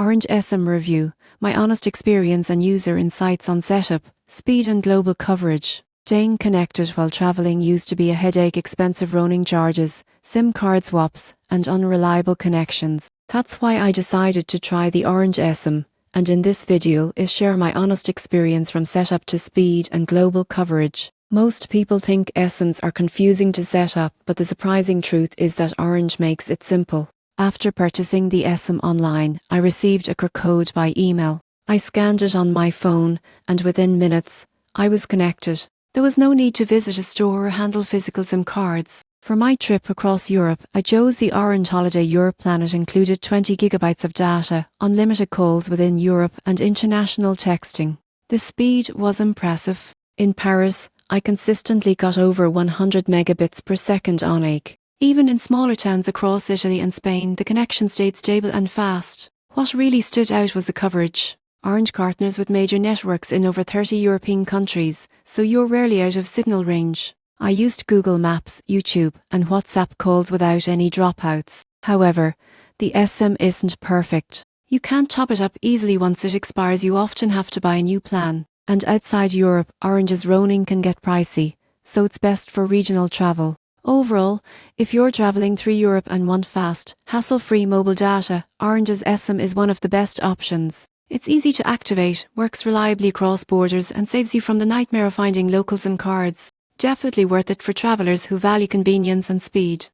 Orange eSIM review, my honest experience and user insights on setup, speed and global coverage. Staying connected while traveling used to be a headache, expensive roaming charges, SIM card swaps, and unreliable connections. That's why I decided to try the Orange eSIM, and in this video is share my honest experience from setup to speed and global coverage. Most people think eSIMs are confusing to set up, but the surprising truth is that Orange makes it simple. After purchasing the eSIM online, I received a QR code by email. I scanned it on my phone, and within minutes, I was connected. There was no need to visit a store or handle physical SIM cards. For my trip across Europe, I chose the Orange Holiday Europe plan. It included 20 gigabytes of data, unlimited calls within Europe, and international texting. The speed was impressive. In Paris, I consistently got over 100 megabits per second on AIC. Even in smaller towns across Italy and Spain, the connection stayed stable and fast. What really stood out was the coverage. Orange partners with major networks in over 30 European countries, so you're rarely out of signal range. I used Google Maps, YouTube, and WhatsApp calls without any dropouts. However, the eSIM isn't perfect. You can't top it up easily once it expires. You often have to buy a new plan. And outside Europe, Orange's roaming can get pricey, so it's best for regional travel. Overall, if you're traveling through Europe and want fast, hassle-free mobile data, Orange's eSIM is one of the best options. It's easy to activate, works reliably across borders, and saves you from the nightmare of finding local SIM cards. Definitely worth it for travelers who value convenience and speed.